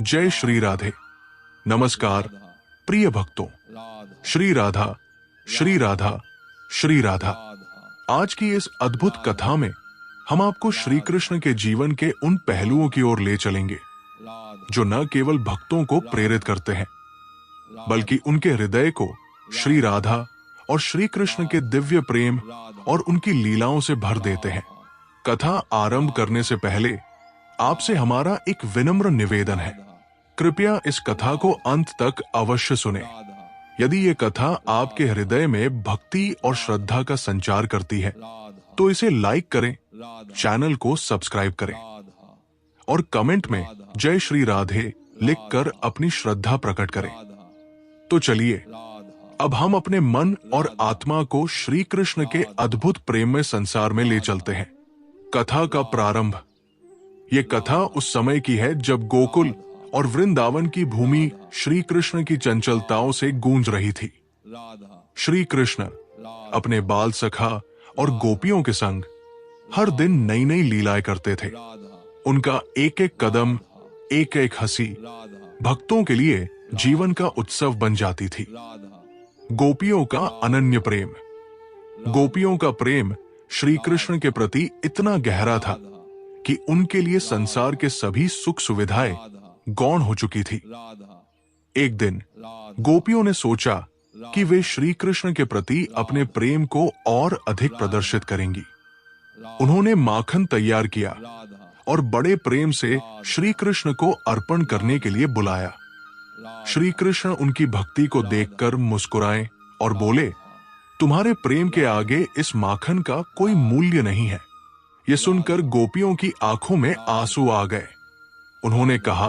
जय श्री राधे। नमस्कार प्रिय भक्तों, श्री राधा श्री राधा श्री राधा। आज की इस अद्भुत कथा में हम आपको श्री कृष्ण के जीवन के उन पहलुओं की ओर ले चलेंगे जो न केवल भक्तों को प्रेरित करते हैं बल्कि उनके हृदय को श्री राधा और श्री कृष्ण के दिव्य प्रेम और उनकी लीलाओं से भर देते हैं। कथा आरंभ करने से पहले आपसे हमारा एक विनम्र निवेदन है, कृपया इस कथा को अंत तक अवश्य सुनें। यदि ये कथा आपके हृदय में भक्ति और श्रद्धा का संचार करती है तो इसे लाइक करें, चैनल को सब्सक्राइब करें और कमेंट में जय श्री राधे लिखकर अपनी श्रद्धा प्रकट करें। तो चलिए अब हम अपने मन और आत्मा को श्री कृष्ण के अद्भुत प्रेममय संसार में ले चलते हैं। कथा का प्रारंभ। ये कथा उस समय की है जब गोकुल और वृंदावन की भूमि श्री कृष्ण की चंचलताओं से गूंज रही थी। श्री कृष्ण अपने बाल सखा और गोपियों के संग हर दिन नई नई लीलाएं करते थे। उनका एक एक कदम, एक एक हंसी भक्तों के लिए जीवन का उत्सव बन जाती थी। गोपियों का अनन्य प्रेम। गोपियों का प्रेम श्री कृष्ण के प्रति इतना गहरा था कि उनके लिए संसार के सभी सुख सुविधाएं गौण हो चुकी थी। एक दिन गोपियों ने सोचा कि वे श्री कृष्ण के प्रति अपने प्रेम को और अधिक प्रदर्शित करेंगी। उन्होंने माखन तैयार किया और बड़े प्रेम से श्री कृष्ण को अर्पण करने के लिए बुलाया। श्री कृष्ण उनकी भक्ति को देखकर मुस्कुराए और बोले, तुम्हारे प्रेम के आगे इस माखन का कोई मूल्य नहीं है। यह सुनकर गोपियों की आंखों में आंसू आ गए। उन्होंने कहा,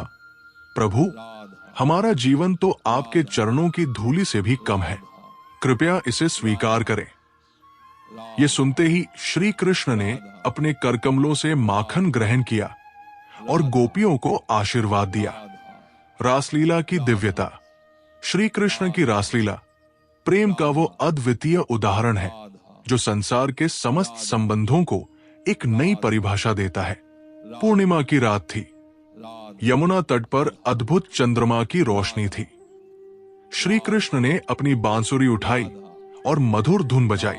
प्रभु, हमारा जीवन तो आपके चरणों की धूलि से भी कम है, कृपया इसे स्वीकार करें। यह सुनते ही श्री कृष्ण ने अपने करकमलों से माखन ग्रहण किया और गोपियों को आशीर्वाद दिया। रासलीला की दिव्यता। श्री कृष्ण की रासलीला प्रेम का वो अद्वितीय उदाहरण है जो संसार के समस्त संबंधों को एक नई परिभाषा देता है। पूर्णिमा की रात थी। यमुना तट पर अद्भुत चंद्रमा की रोशनी थी। श्री कृष्ण ने अपनी बांसुरी उठाई और मधुर धुन बजाई।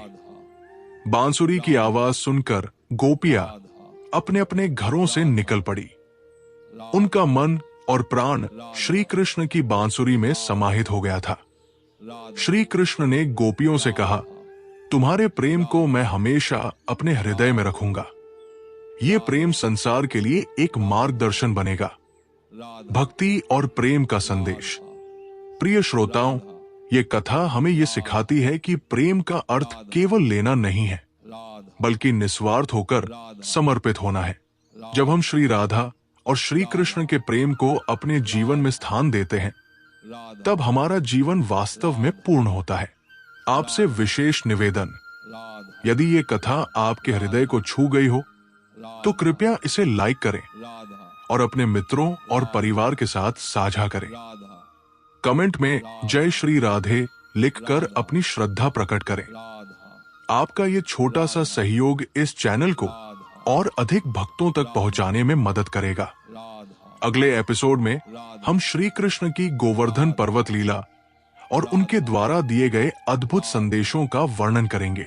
बांसुरी की आवाज सुनकर गोपियां अपने अपने घरों से निकल पड़ी। उनका मन और प्राण श्री कृष्ण की बांसुरी में समाहित हो गया था। श्री कृष्ण ने गोपियों से कहा, तुम्हारे प्रेम को मैं हमेशा अपने हृदय में रखूंगा। ये प्रेम संसार के लिए एक मार्गदर्शन बनेगा। भक्ति और प्रेम का संदेश। प्रिय श्रोताओं, ये कथा हमें ये सिखाती है कि प्रेम का अर्थ केवल लेना नहीं है बल्कि निस्वार्थ होकर समर्पित होना है। जब हम श्री राधा और श्री कृष्ण के प्रेम को अपने जीवन में स्थान देते हैं तब हमारा जीवन वास्तव में पूर्ण होता है। आपसे विशेष निवेदन, यदि ये कथा आपके हृदय को छू गई हो तो कृपया इसे लाइक करें और अपने मित्रों और परिवार के साथ साझा करें। कमेंट में जय श्री राधे लिखकर अपनी श्रद्धा प्रकट करें। आपका ये छोटा सा सहयोग इस चैनल को और अधिक भक्तों तक पहुंचाने में मदद करेगा। अगले एपिसोड में हम श्री कृष्ण की गोवर्धन पर्वत लीला और उनके द्वारा दिए गए अद्भुत संदेशों का वर्णन करेंगे।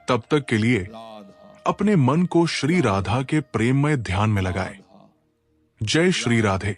तब तक के लिए अपने मन को श्री राधा के प्रेममय ध्यान में लगाएं। जय श्री राधे।